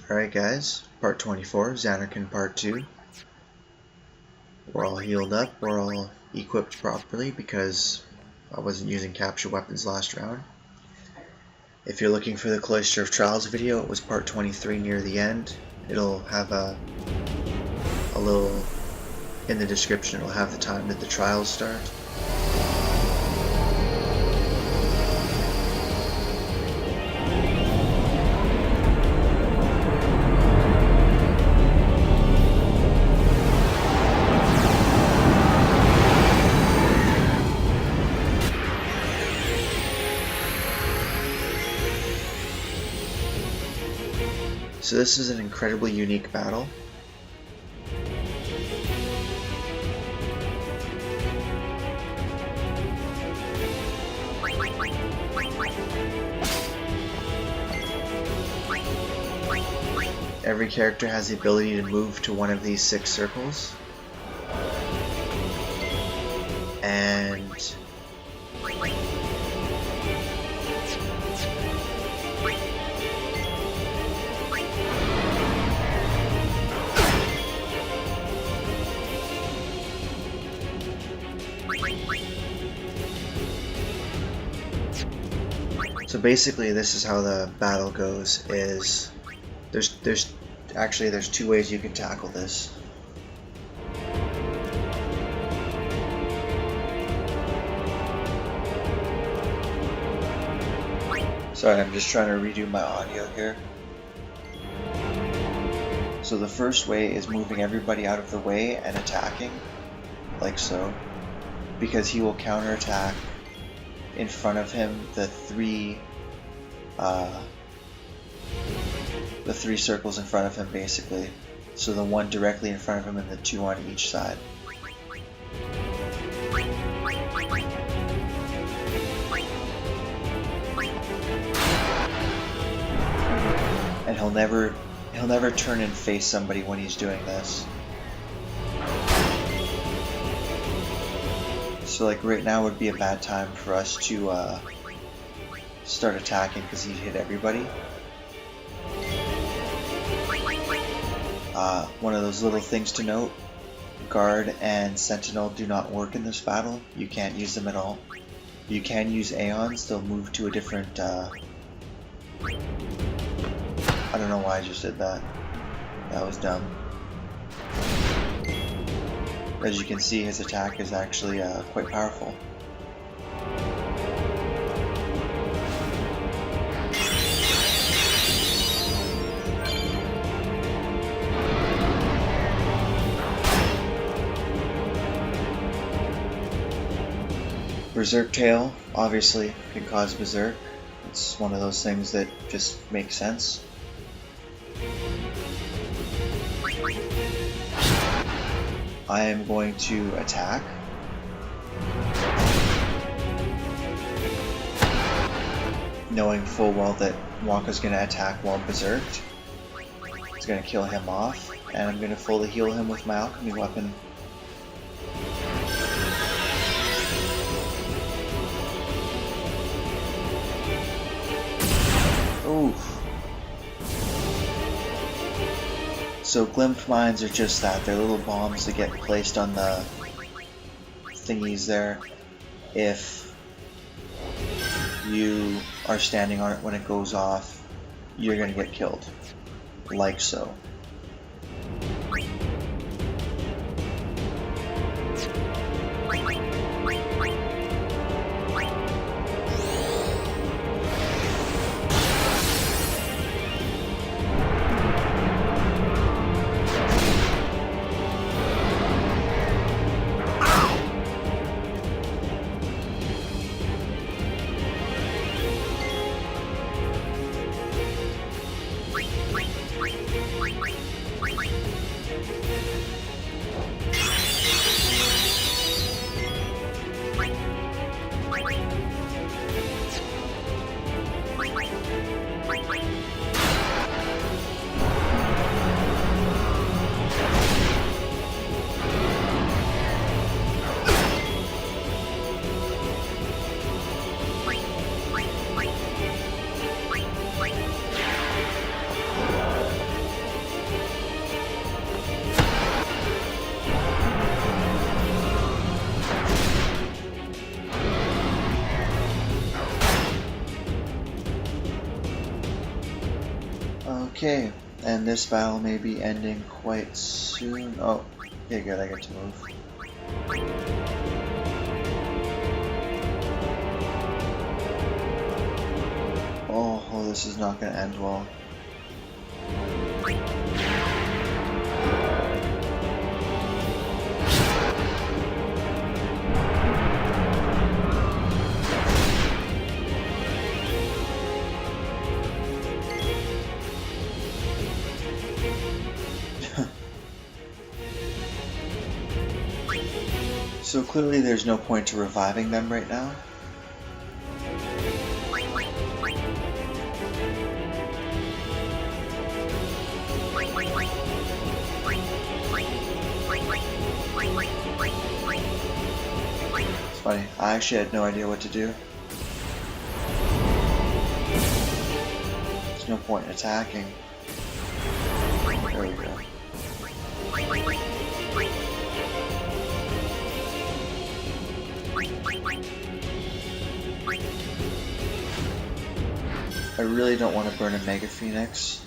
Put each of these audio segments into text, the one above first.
Alright guys, part 24, Zanarkand part 2. We're all healed up, we're all equipped properly because I wasn't using capture weapons last round. If you're looking for the Cloister of Trials video, it was part 23 near the end. It'll have a little, in the description it'll have the time that the trials start. So this is an incredibly unique battle. Every character has the ability to move to one of these 6 circles. And so basically this is how the battle goes, is there's 2 ways you can tackle this. Sorry, I'm just trying to redo my audio here. So the first way is moving everybody out of the way and attacking, like so, because he will counterattack in front of him the three circles in front of him, basically. So the one directly in front of him and the 2 on each side. And he'll never turn and face somebody when he's doing this. So like right now would be a bad time for us to start attacking because he'd hit everybody. One of those little things to note: Guard and Sentinel do not work in this battle. You can't use them at all. You can use Aeons, they'll move to a different I don't know why I just did that. That was dumb. As you can see, his attack is actually quite powerful. Berserk Tail obviously can cause Berserk. It's one of those things that just makes sense. I am going to attack. Knowing full well that Wonka's going to attack while berserked. It's going to kill him off, and I'm going to fully heal him with my alchemy weapon. Oof. So glimpse mines are just that, they're little bombs that get placed on the thingies there. If you are standing on it when it goes off, you're going to get killed, like so. Okay, and this battle may be ending quite soon. Oh, okay, good, I get to move. Oh, this is not going to end well. So clearly there's no point to reviving them right now. It's funny, I actually had no idea what to do. There's no point in attacking. There we go. I really don't want to burn a Mega Phoenix.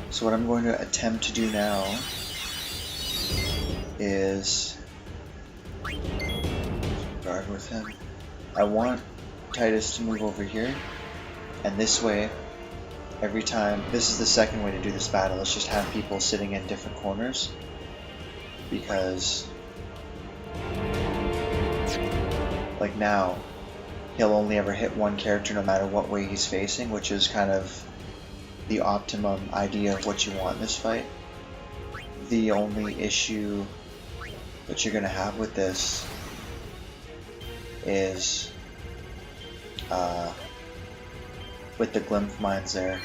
So what I'm going to attempt to do now is guard with him. I want Titus to move over here, and this way, every time, this is the second way to do this battle, let's just have people sitting in different corners, because like now, he'll only ever hit one character no matter what way he's facing, which is kind of the optimum idea of what you want in this fight. The only issue that you're going to have with this is with the Glymph Mines there,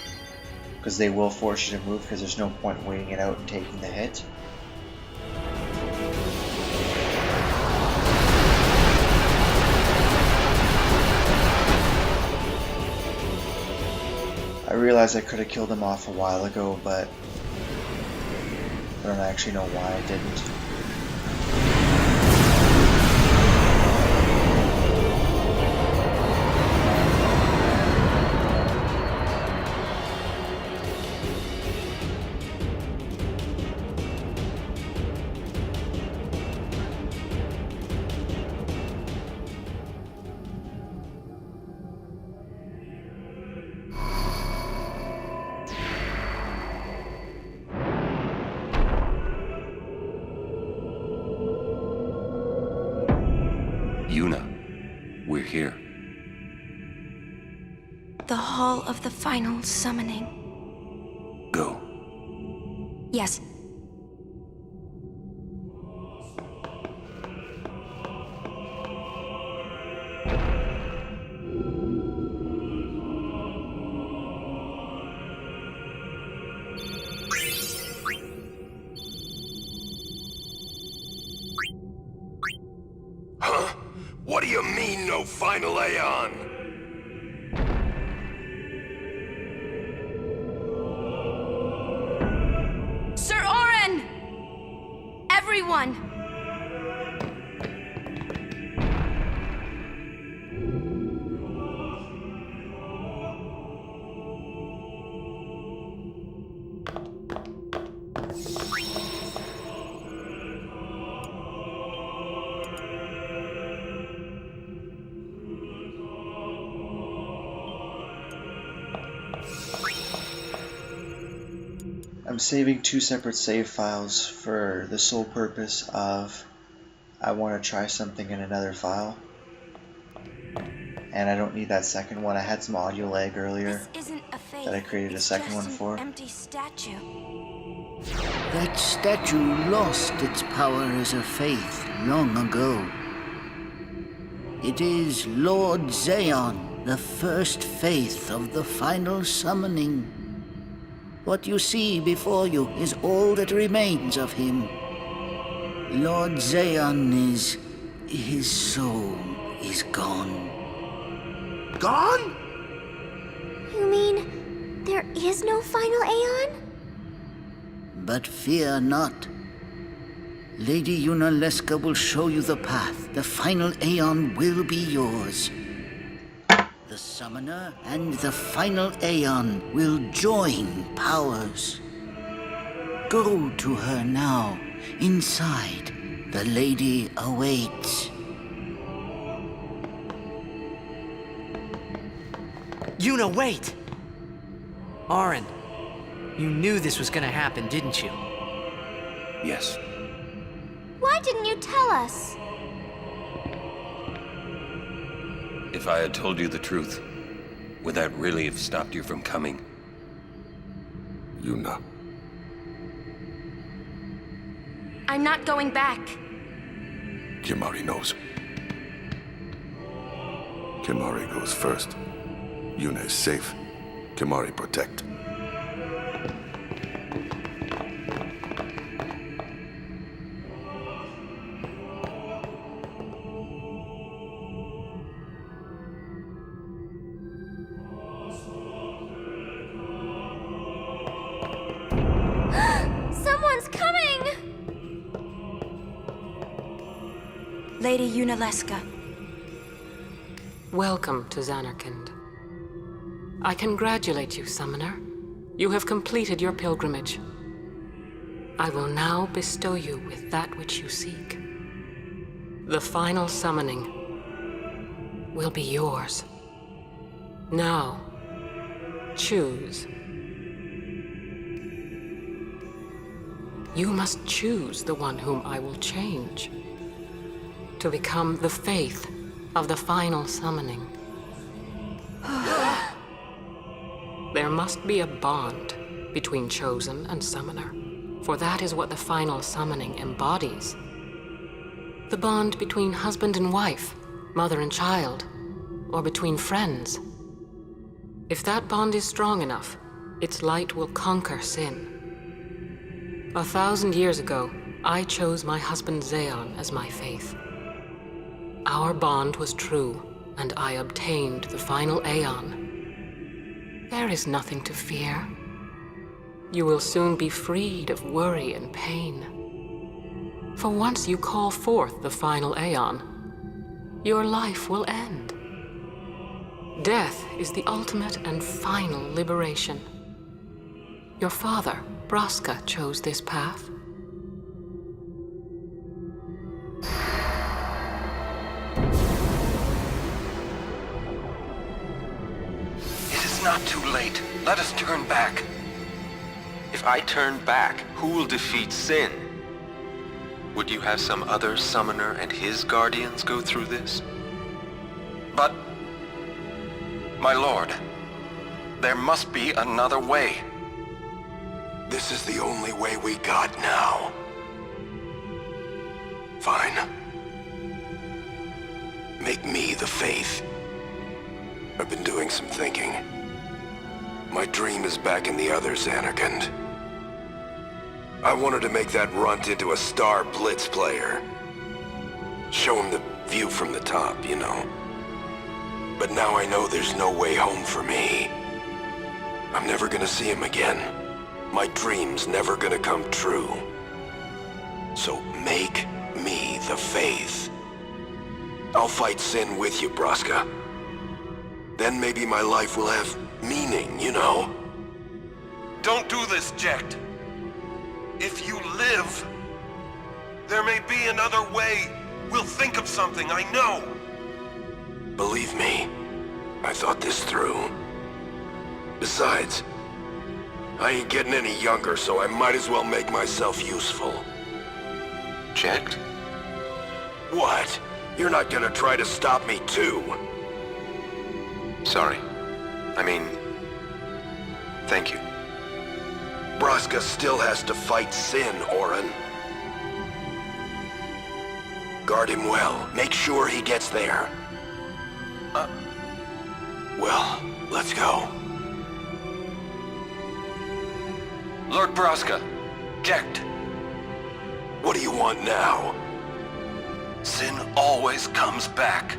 because they will force you to move because there's no point waiting it out and taking the hit. I realized I could have killed him off a while ago, but I don't actually know why I didn't. We're here. The Hall of the Final Summoning. Go. Yes. Huh? What do you mean, no final Aeon? Sir Oren! Everyone! I'm saving 2 separate save files for the sole purpose of I want to try something in another file. And I don't need that second one. I had some audio lag earlier that I created a second one for. Empty statue. That statue lost its power as a faith long ago. It is Lord Zaon, the first faith of the final summoning. What you see before you is all that remains of him. Lord Zaon is... his soul is gone. Gone? You mean there is no final Aeon? But fear not. Lady Yunalesca will show you the path. The final Aeon will be yours. The Summoner and the final Aeon will join powers. Go to her now. Inside, the lady awaits. Yuna, wait! Auron, you knew this was gonna happen, didn't you? Yes. Why didn't you tell us? If I had told you the truth, would that really have stopped you from coming? Yuna. I'm not going back. Kimahri knows. Kimahri goes first. Yuna is safe. Kimahri protect. Someone's coming! Lady Yunalesca. Welcome to Zanarkand. I congratulate you, Summoner. You have completed your pilgrimage. I will now bestow you with that which you seek. The final summoning will be yours. Now, choose. You must choose the one whom I will change to become the faith of the final summoning. There must be a bond between Chosen and Summoner, for that is what the final summoning embodies. The bond between husband and wife, mother and child, or between friends. If that bond is strong enough, its light will conquer sin. 1,000 years ago, I chose my husband Zaon as my faith. Our bond was true, and I obtained the final Aeon. There is nothing to fear. You will soon be freed of worry and pain. For once you call forth the final Aeon, your life will end. Death is the ultimate and final liberation. Your father, Braska, chose this path. It is not too late. Let us turn back. If I turn back, who will defeat sin? Would you have some other summoner and his guardians go through this? But, my lord, there must be another way. This is the only way we got now. Fine. Make me the faith. I've been doing some thinking. My dream is back in the other Zanarkand. I wanted to make that runt into a star blitz player. Show him the view from the top, you know. But now I know there's no way home for me. I'm never gonna see him again. My dream's never gonna come true. So make me the faith. I'll fight sin with you, Braska. Then maybe my life will have meaning, you know? Don't do this, Jecht. If you live, there may be another way. We'll think of something, I know. Believe me, I thought this through. Besides, I ain't getting any younger, so I might as well make myself useful. Checked? What? You're not gonna try to stop me too? Sorry. I mean, thank you. Braska still has to fight Sin, Orin. Guard him well. Make sure he gets there. Well, let's go. Lord Braska, checked. What do you want now? Sin always comes back.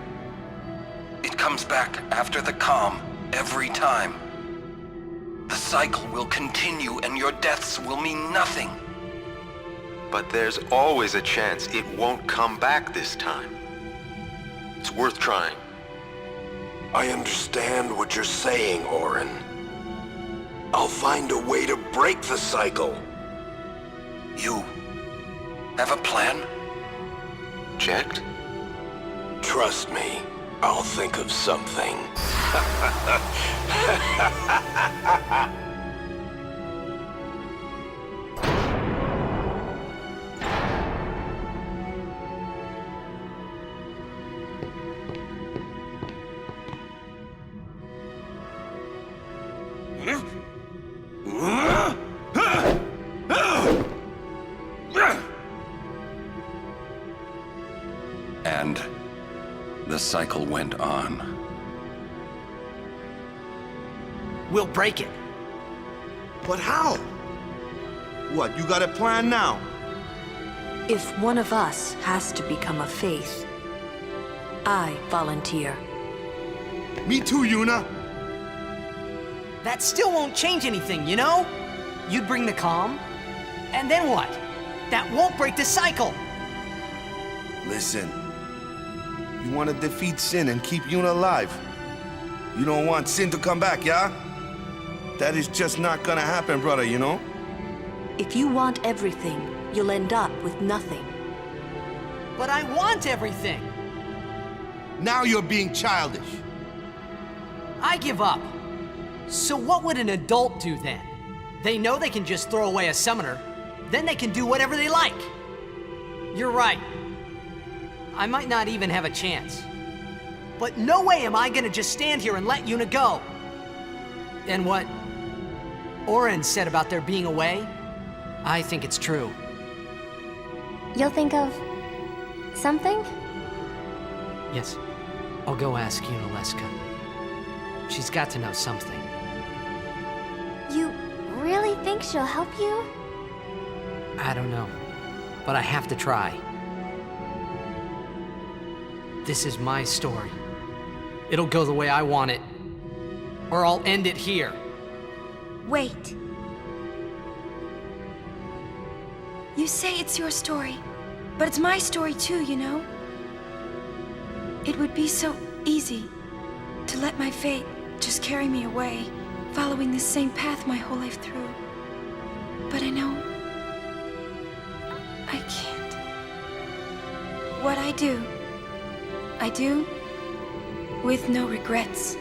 It comes back after the calm, every time. The cycle will continue and your deaths will mean nothing. But there's always a chance it won't come back this time. It's worth trying. I understand what you're saying, Orin. I'll find a way to break the cycle. You have a plan? Checked? Trust me, I'll think of something. And the cycle went on. We'll break it. But how? What, you got a plan now? If one of us has to become a faith, I volunteer. Me too, Yuna. That still won't change anything, you know? You'd bring the calm, and then what? That won't break the cycle! Listen. You want to defeat Sin and keep Yuna alive. You don't want Sin to come back, yeah? That is just not gonna happen, brother, you know? If you want everything, you'll end up with nothing. But I want everything! Now you're being childish. I give up. So what would an adult do then? They know they can just throw away a summoner, then they can do whatever they like. You're right. I might not even have a chance. But no way am I gonna just stand here and let Yuna go. And what Orin said about there being a way, I think it's true. You'll think of something? Yes, I'll go ask Yunalesca. She's got to know something. You really think she'll help you? I don't know, but I have to try. This is my story. It'll go the way I want it, or I'll end it here. Wait. You say it's your story, but it's my story too, you know? It would be so easy to let my fate just carry me away, following this same path my whole life through. But I know I can't. What I do with no regrets.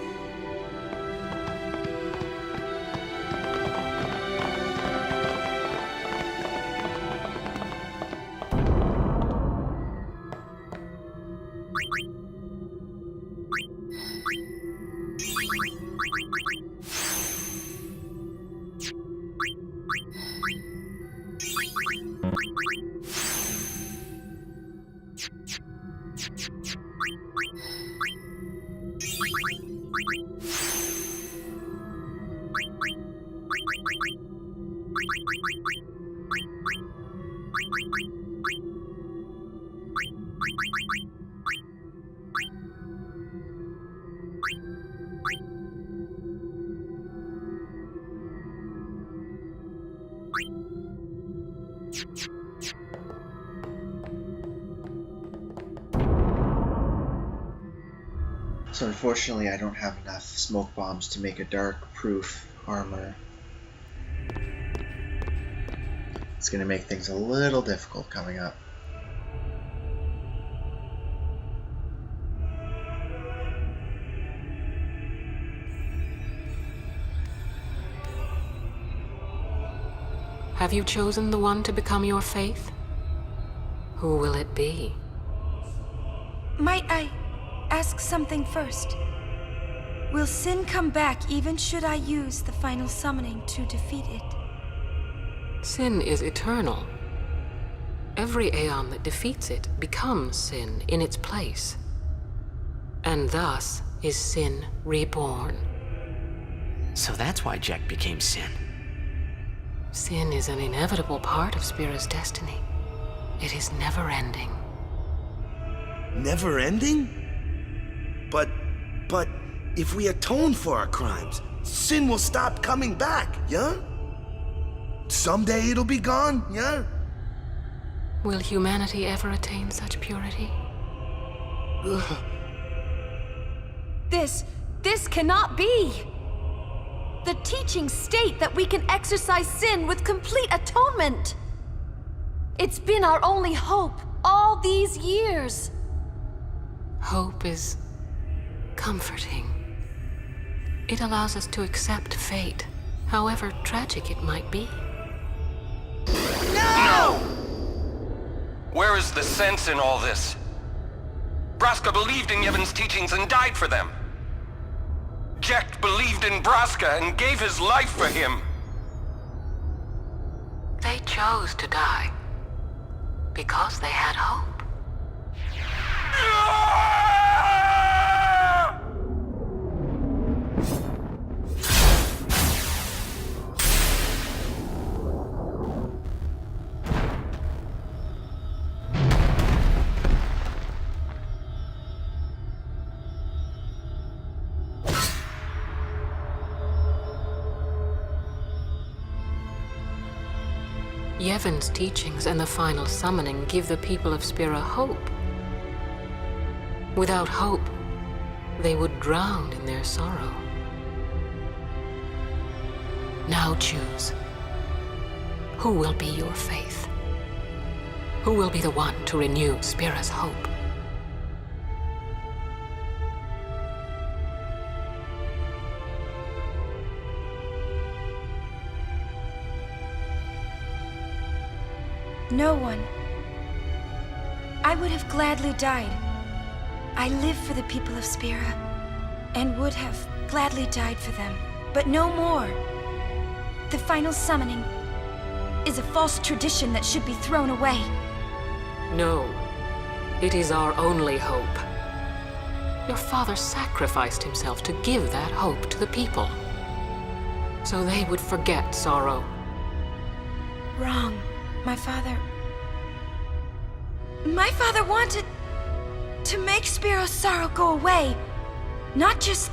So unfortunately I don't have enough smoke bombs to make a Dark-proof armor. It's going to make things a little difficult coming up. Have you chosen the one to become your faith? Who will it be? Might I ask something first? Will sin come back even should I use the final summoning to defeat it? Sin is eternal. Every Aeon that defeats it becomes sin in its place. And thus is sin reborn. So that's why Jack became Sin. Sin is an inevitable part of Spira's destiny. It is never-ending. Never ending? But if we atone for our crimes, sin will stop coming back, yeah? Someday it'll be gone, yeah? Will humanity ever attain such purity? This cannot be! The teachings state that we can exercise sin with complete atonement! It's been our only hope all these years! Hope is comforting. It allows us to accept fate, however tragic it might be. No! Where is the sense in all this? Braska believed in Yevon's teachings and died for them. Jack believed in Braska and gave his life for him. They chose to die because they had hope. Yevon's teachings and the final summoning give the people of Spira hope. Without hope, they would drown in their sorrow. Now choose. Who will be your faith? Who will be the one to renew Spira's hope? No one. I would have gladly died. I live for the people of Spira, and would have gladly died for them, but no more. The final summoning is a false tradition that should be thrown away. No, it is our only hope. Your father sacrificed himself to give that hope to the people, so they would forget sorrow. Wrong. My father wanted to make Spiro's sorrow go away, not just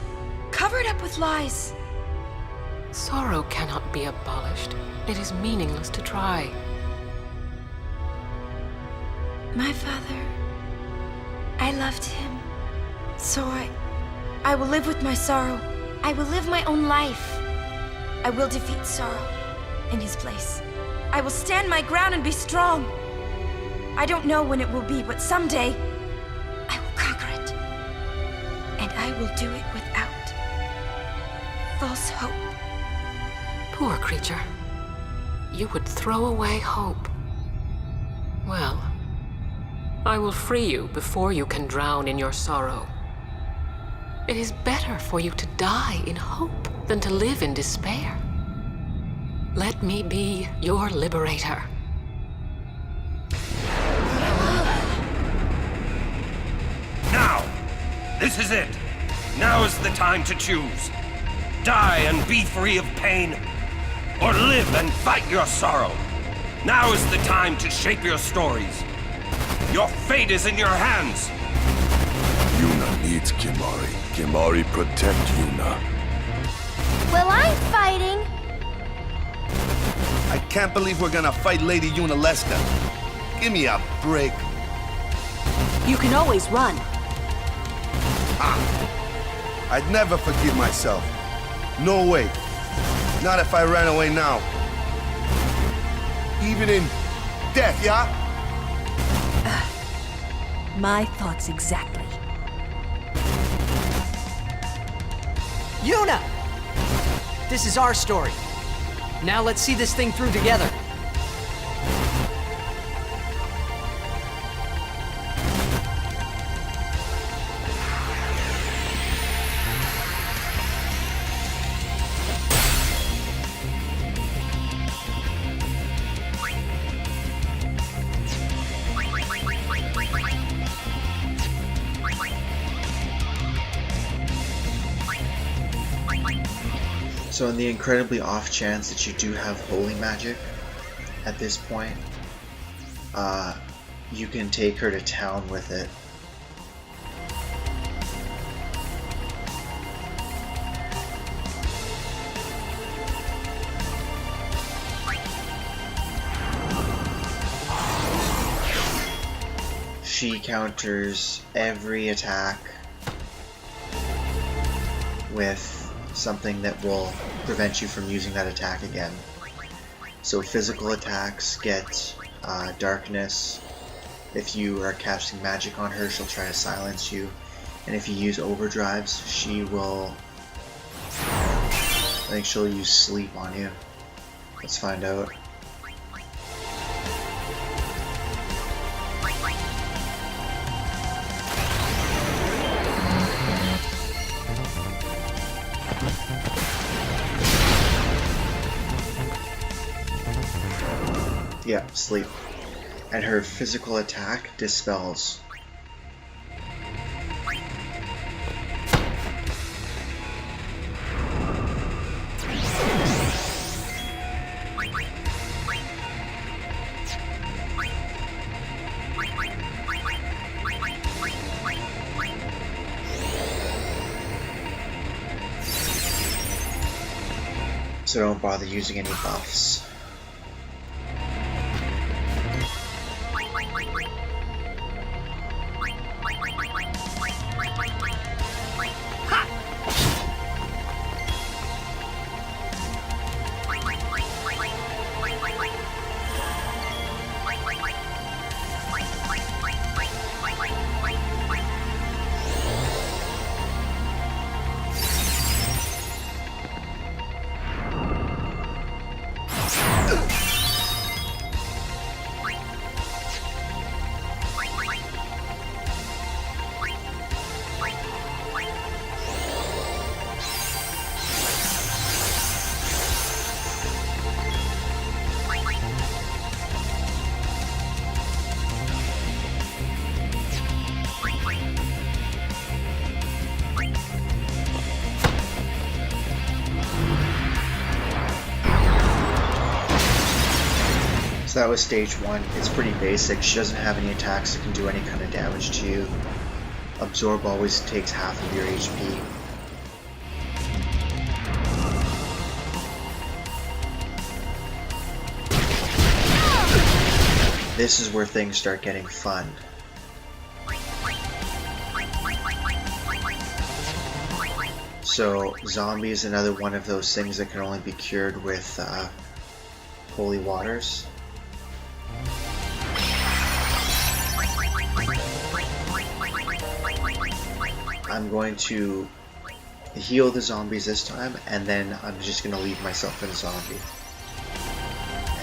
cover it up with lies. Sorrow cannot be abolished. It is meaningless to try. My father, I loved him. So I will live with my sorrow. I will live my own life. I will defeat sorrow in his place. I will stand my ground and be strong. I don't know when it will be, but someday I will conquer it. And I will do it without false hope. Poor creature. You would throw away hope. Well, I will free you before you can drown in your sorrow. It is better for you to die in hope than to live in despair. Let me be your liberator. Now! This is it! Now is the time to choose. Die and be free of pain, or live and fight your sorrow. Now is the time to shape your stories. Your fate is in your hands. Yuna needs Kimahri. Kimahri protect Yuna. Well, I'm fighting. I can't believe we're gonna fight Lady Yunalesca. Give me a break. You can always run. I'd never forgive myself. No way. Not if I ran away now. Even in death, yeah? My thoughts exactly. Yuna! This is our story. Now let's see this thing through together. So in the incredibly off chance that you do have holy magic at this point, you can take her to town with it. She counters every attack with something that will prevent you from using that attack again. So physical attacks get darkness. If you are casting magic on her, she'll try to silence you. And if you use overdrives, she will... I think she'll use sleep on you. Let's find out. Yeah, sleep. And her physical attack dispels. So don't bother using any buffs. So that was stage 1. It's pretty basic. She doesn't have any attacks that can do any kind of damage to you. Absorb always takes half of your HP. This is where things start getting fun. So zombie is another one of those things that can only be cured with holy waters. I'm going to heal the zombies this time, and then I'm just going to leave myself in a zombie.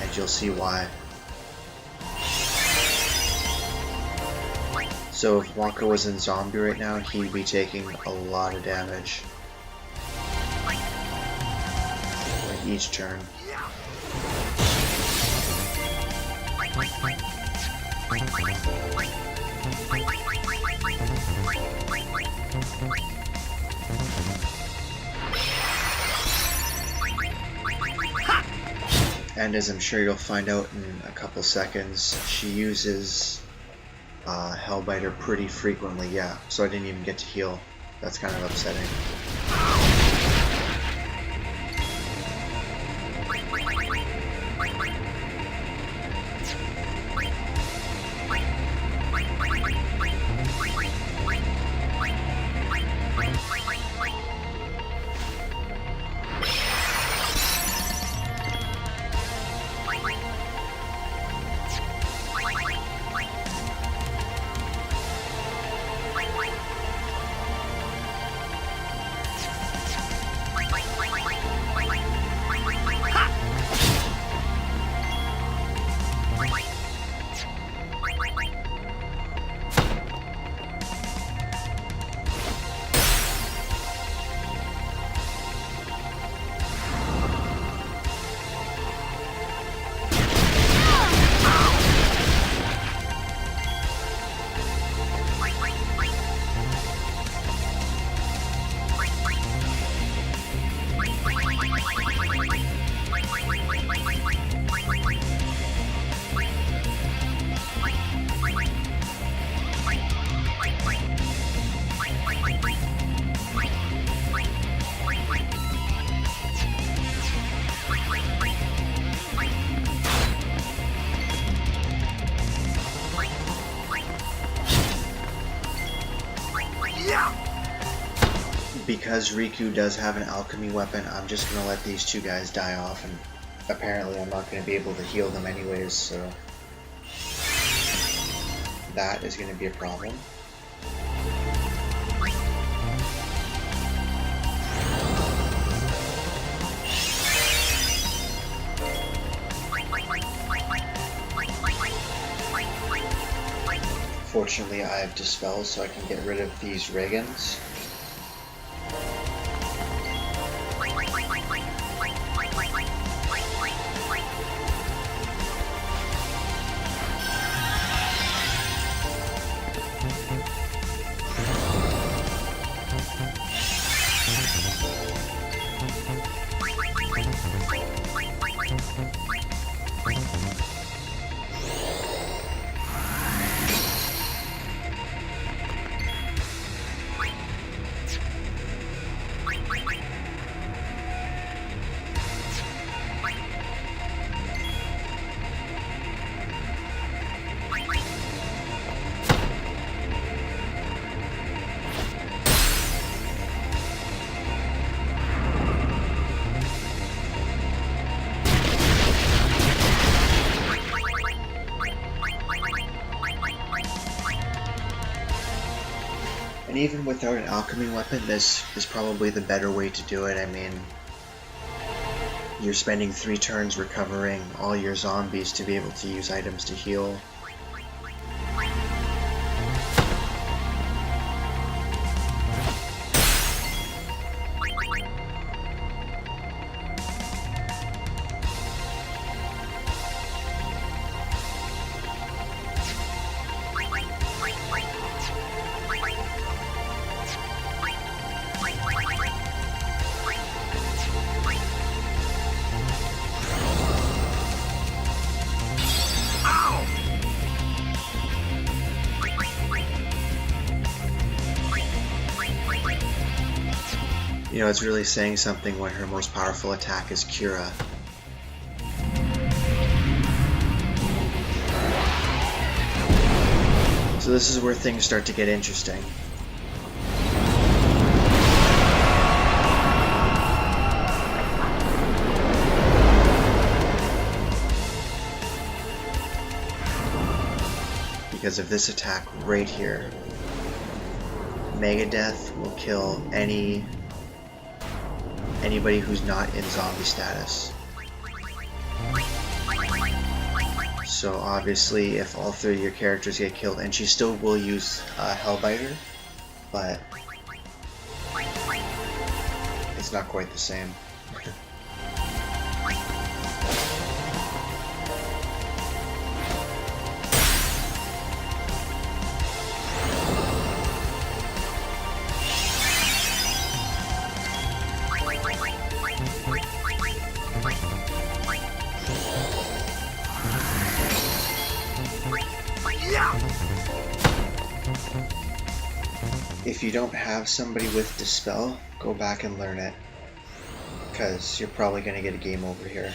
And you'll see why. So if Wonka was in zombie right now, he'd be taking a lot of damage. Like each turn. And as I'm sure you'll find out in a couple seconds, she uses Hellbiter pretty frequently, yeah. So I didn't even get to heal. That's kind of upsetting. because Riku does have an alchemy weapon, I'm just going to let these two guys die off, and apparently I'm not going to be able to heal them anyways, so that is going to be a problem. Fortunately, I have Dispel, so I can get rid of these Regans. And even without an alchemy weapon, this is probably the better way to do it. I mean, you're spending 3 turns recovering all your zombies to be able to use items to heal. You know, it's really saying something when her most powerful attack is Cura. So this is where things start to get interesting. Because of this attack right here, Mega Death will kill anybody who's not in zombie status. So obviously if all 3 of your characters get killed, and she still will use Hellbiter, but it's not quite the same. If you don't have somebody with Dispel, go back and learn it, because you're probably going to get a game over here.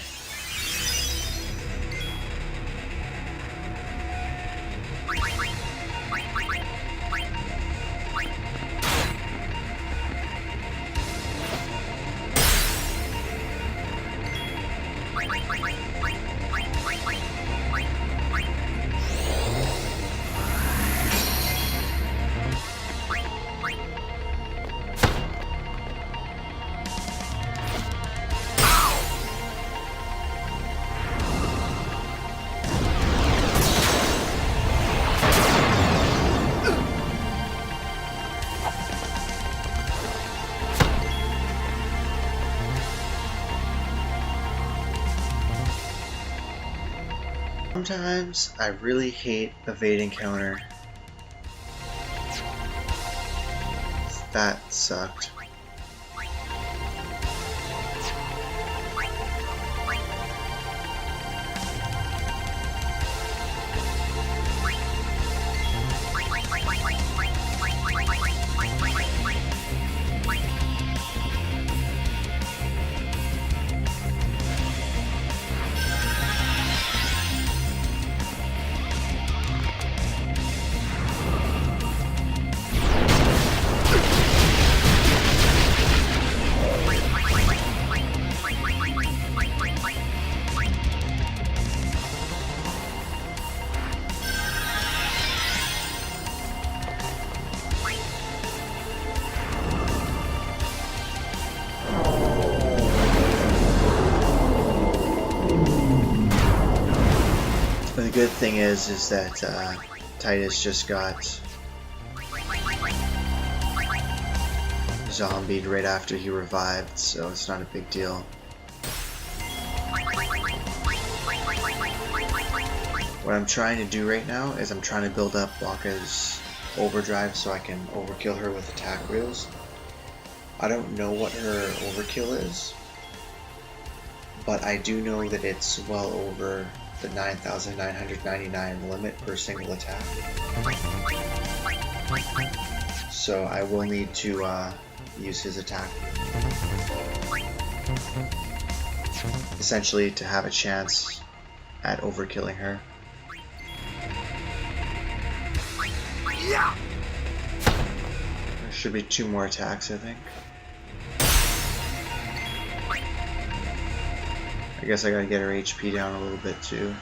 Sometimes I really hate evading counter. That sucked. the good thing is that Titus just got zombied right after he revived, so it's not a big deal. What I'm trying to do right now is I'm trying to build up Wakka's overdrive so I can overkill her with attack reels. I don't know what her overkill is, but I do know that it's well over the 9,999 limit per single attack. So I will need to use his attack, essentially to have a chance at overkilling her. Yeah. There should be 2 more attacks, I think. I guess I gotta get her HP down a little bit too.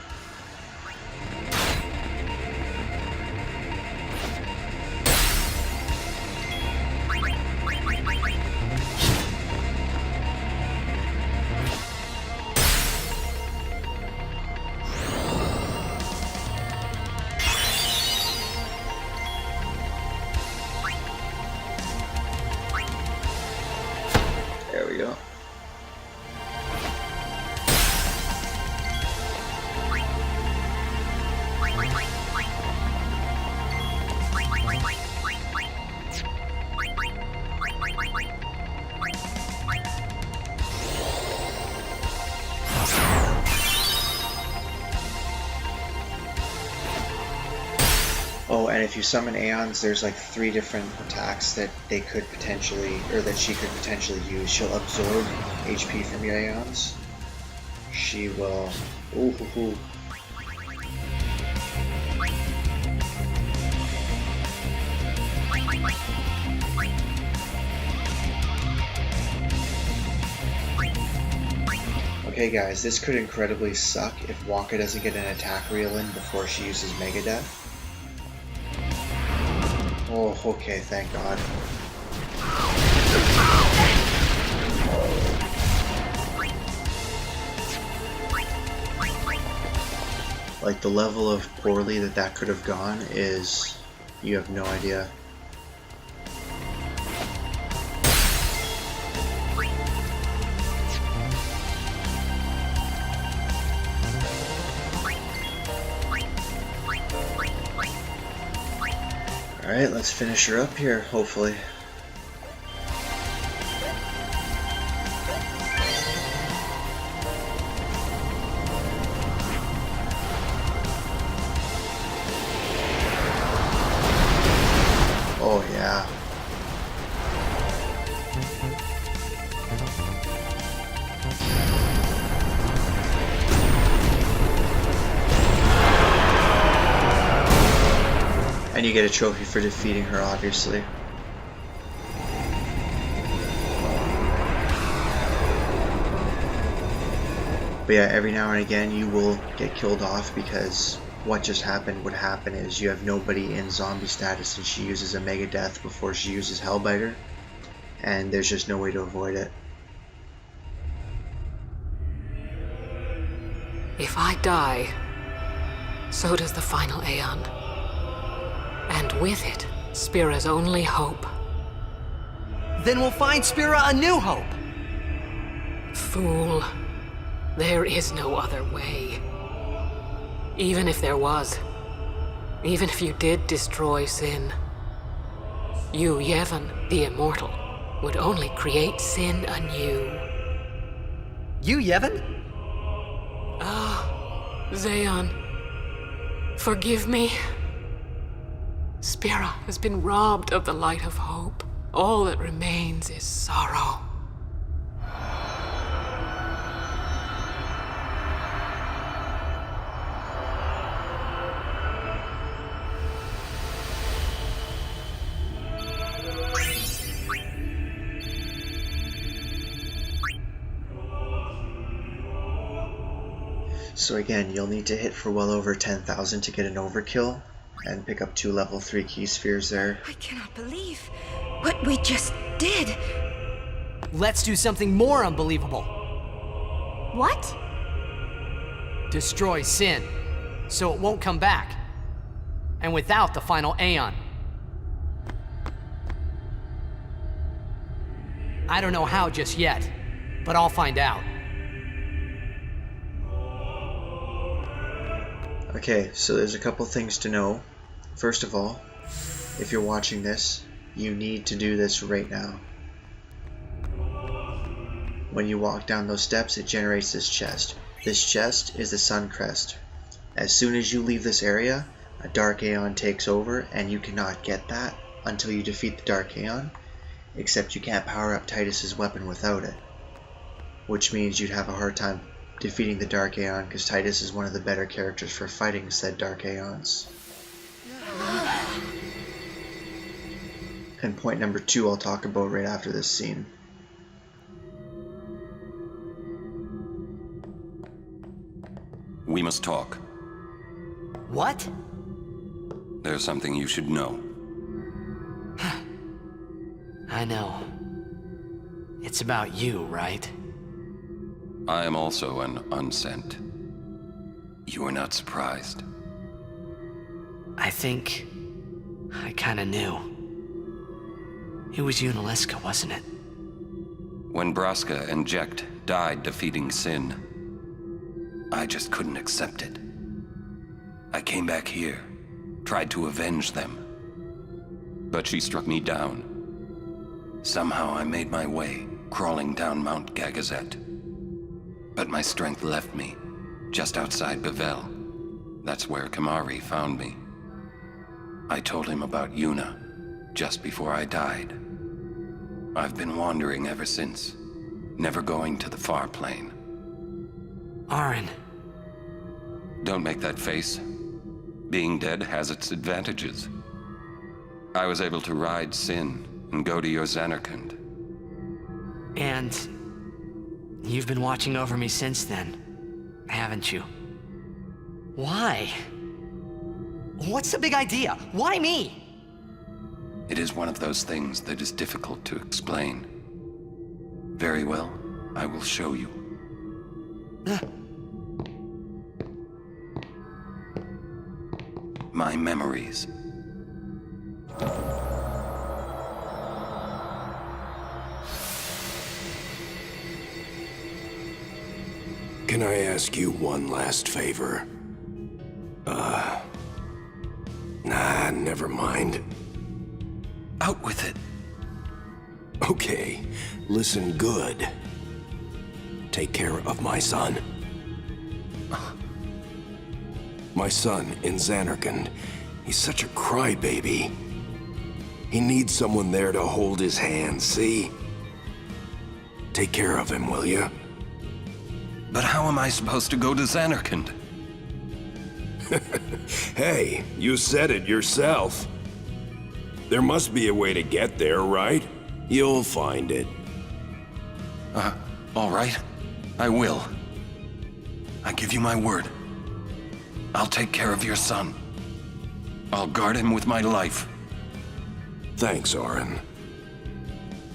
There we go. Oh, and if you summon Aeons, there's like 3 different attacks that they could potentially, or that she could potentially use. She'll absorb HP from your Aeons. She will... Ooh, ooh, ooh. Okay guys, this could incredibly suck if Wakka doesn't get an attack reel in before she uses Mega Death. Oh, okay, thank God. Like, the level of poorly that could have gone is... you have no idea. Alright, let's finish her up here, hopefully. Oh yeah. And you get a trophy for defeating her, obviously. But yeah, every now and again you will get killed off because what just happened would happen is you have nobody in zombie status and she uses a Mega Death before she uses Hellbiter, and there's just no way to avoid it. If I die, so does the final Aeon. And with it, Spira's only hope. Then we'll find Spira a new hope! Fool. There is no other way. Even if there was, even if you did destroy Sin, you, Yevon, the Immortal, would only create Sin anew. You, Yevon? Ah, Zayon. Forgive me. Spira has been robbed of the light of hope. All that remains is sorrow. So again, you'll need to hit for well over 10,000 to get an overkill, and pick up 2 level 3 key spheres there. I cannot believe what we just did. Let's do something more unbelievable. What? Destroy Sin. so it won't come back. And without the final Aeon. I don't know how just yet, but I'll find out. Okay, so there's a couple things to know. First of all, if you're watching this, you need to do this right now. When you walk down those steps, it generates this chest. This chest is the Sun Crest. As soon as you leave this area, a Dark Aeon takes over, and you cannot get that until you defeat the Dark Aeon, except you can't power up Titus's weapon without it. Which means you'd have a hard time defeating the Dark Aeon, because Titus is one of the better characters for fighting said Dark Aeons. And point number 2 I'll talk about right after this scene. We must talk. What? There's something you should know. I know. It's about you, right? I am also an unsent. You are not surprised. I think I kinda knew. It was Yunalesca, wasn't it? When Braska and Jecht died defeating Sin, I just couldn't accept it. I came back here, tried to avenge them. But she struck me down. Somehow I made my way, crawling down Mount Gagazet. But my strength left me, just outside Bevel. That's where Kamari found me. I told him about Yuna, just before I died. I've been wandering ever since, never going to the far plane. Aaron. Don't make that face. Being dead has its advantages. I was able to ride Sin and go to your Zanarkand. And you've been watching over me since then, haven't you? Why? What's the big idea? Why me? It is one of those things that is difficult to explain. Very well, I will show you. My memories. Can I ask you one last favor? Nah, never mind. Out with it. Okay, listen good. Take care of my son. My son in Zanarkand. He's such a crybaby. He needs someone there to hold his hand, see? Take care of him, will you? But how am I supposed to go to Zanarkand? Hey, you said it yourself. There must be a way to get there, right? You'll find it. All right. I will. I give you my word. I'll take care of your son. I'll guard him with my life. Thanks, Orin.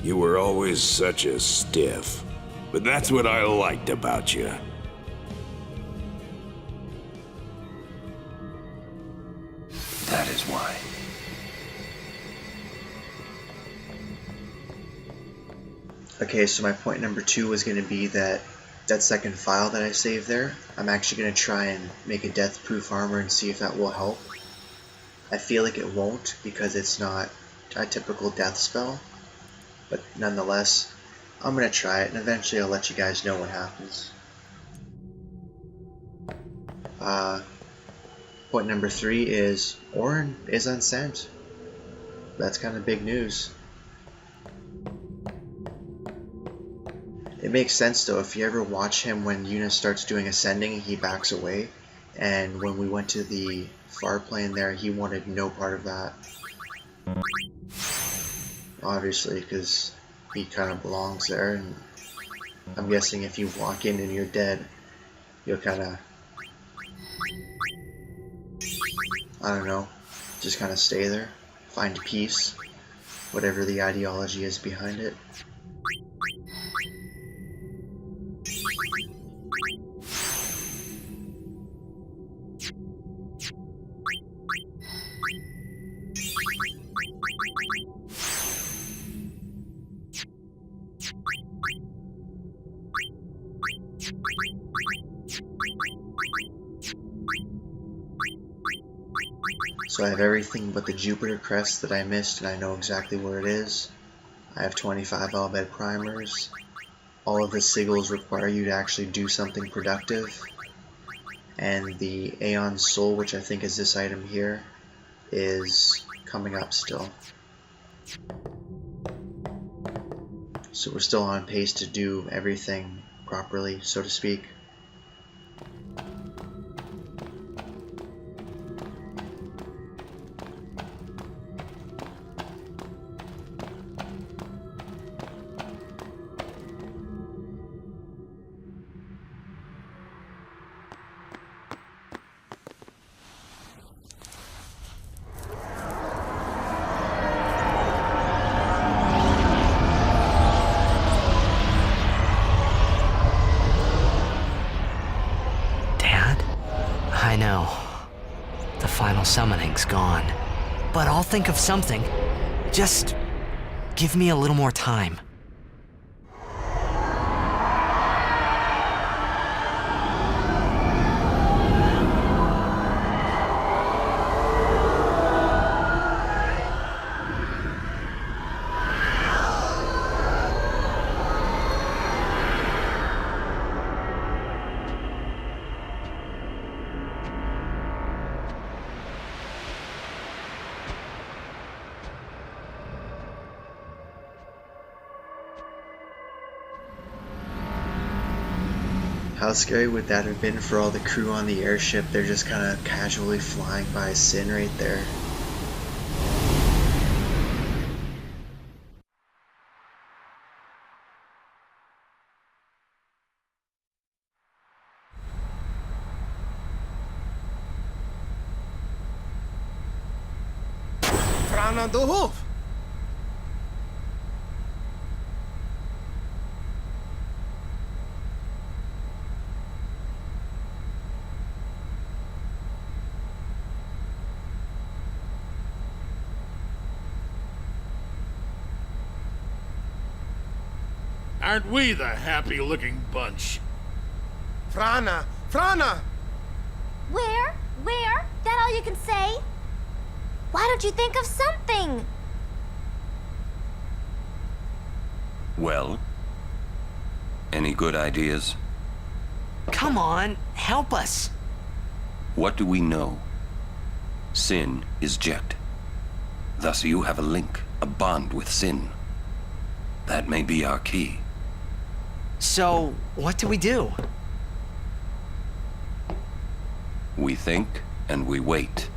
You were always such a stiff. But that's what I liked about you. That is why. Okay, so my point number 2 was going to be that second file that I saved there, I'm actually going to try and make a deathproof armor and see if that will help. I feel like it won't because it's not a typical death spell, but nonetheless, I'm going to try it and eventually I'll let you guys know what happens. Point number 3 is Orin is unsent. That's kind of big news. It makes sense though, if you ever watch him when Yuna starts doing ascending, he backs away. And when we went to the Farplane there, he wanted no part of that. Obviously, because he kind of belongs there, and I'm guessing if you walk in and you're dead, you'll kind of, I don't know, just kind of stay there, find peace, whatever the ideology is behind it. So I have everything but the Jupiter crest that I missed, and I know exactly where it is. I have 25 Albed primers. All of the sigils require you to actually do something productive. And the Aeon Soul, which I think is this item here, is coming up still. So we're still on pace to do everything properly, so to speak. I know. The final summoning's gone. But I'll think of something. Just give me a little more time. How scary would that have been for all the crew on the airship? They're just kind of casually flying by Sin right there. Frana de Hoof! Aren't we the happy-looking bunch? Frana! Frana! Where? That all you can say? Why don't you think of something? Well, any good ideas? Come on, help us. What do we know? Sin is Jekt. Thus you have a link, a bond with Sin. That may be our key. So, what do we do? We think and we wait.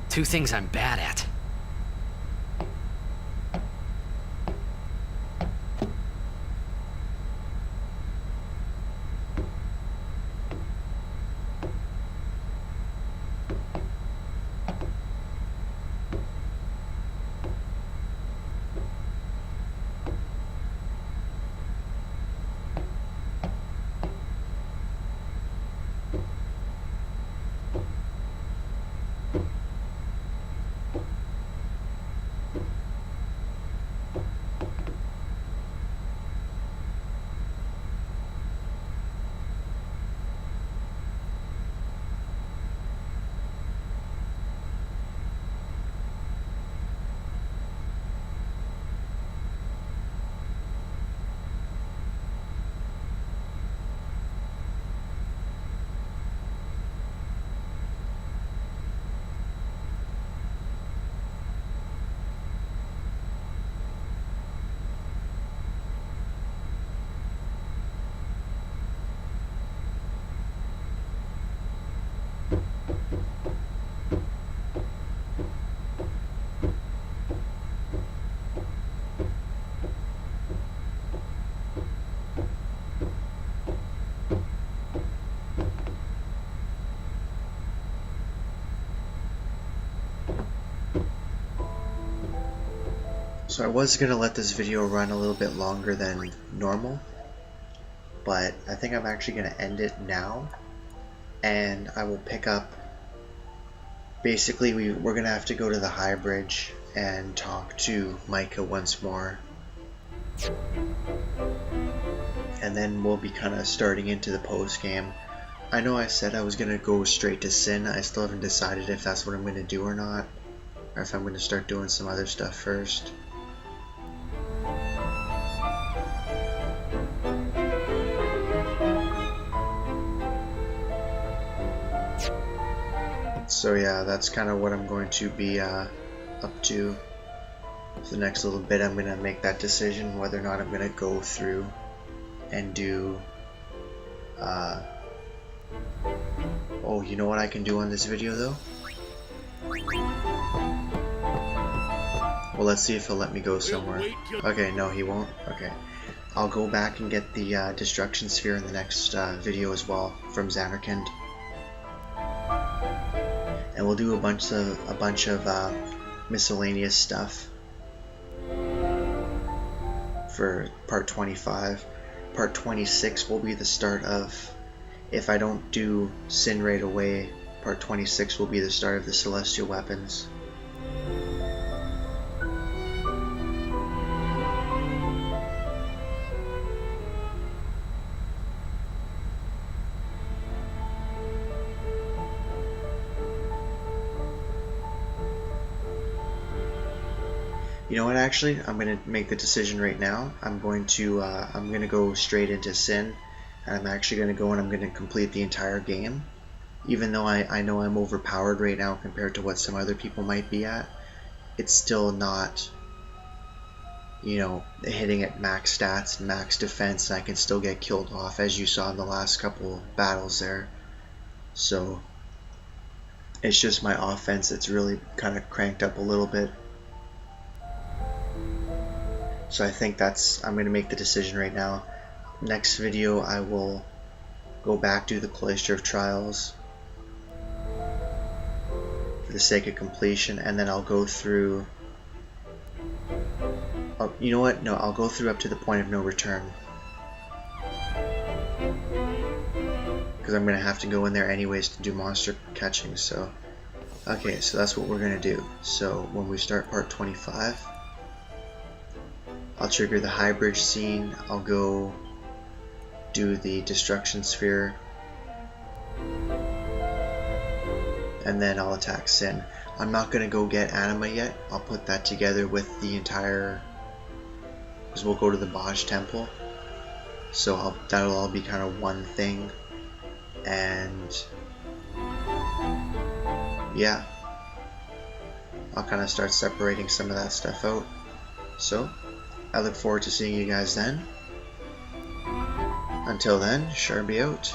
Two things I'm bad at. So I was going to let this video run a little bit longer than normal, but I think I'm actually going to end it now, and I will pick up, basically we're going to have to go to the High Bridge and talk to Micah once more, and then we'll be kind of starting into the post game. I know I said I was gonna go straight to Sin. I still haven't decided if that's what I'm gonna do or not, or if I'm gonna start doing some other stuff first. So yeah, that's kind of what I'm going to be up to for the next little bit. I'm gonna make that decision whether or not I'm gonna go through and do oh, you know what I can do on this video though? Well, let's see if he'll let me go somewhere. Okay, no, he won't. Okay, I'll go back and get the destruction sphere in the next video as well from Zanarkand, and we'll do a bunch of miscellaneous stuff for part 25. Part 26 will be the start of, if I don't do Sin right away, part 26 will be the start of the celestial weapons. You know what, actually, I'm going to make the decision right now. I'm going to go straight into Sin, and I'm actually going to go and I'm going to complete the entire game. Even though I know I'm overpowered right now compared to what some other people might be at, it's still not, you know, hitting at max stats and max defense, and I can still get killed off, as you saw in the last couple battles there. So it's just my offense that's really kind of cranked up a little bit. So I think I'm going to make the decision right now. Next video I will go back to the Cloister of Trials for the sake of completion, and then I'll go through, oh, you know what, no, I'll go through up to the point of no return, because I'm going to have to go in there anyways to do monster catching. So okay, so that's what we're going to do. So when we start part 25, I'll trigger the high bridge scene, I'll go do the destruction sphere, and then I'll attack Sin. I'm not going to go get Anima yet. I'll put that together with the entire, because we'll go to the Bosch temple, so that'll all be kind of one thing. And yeah, I'll kind of start separating some of that stuff out. So I look forward to seeing you guys then. Until then, Sharby out.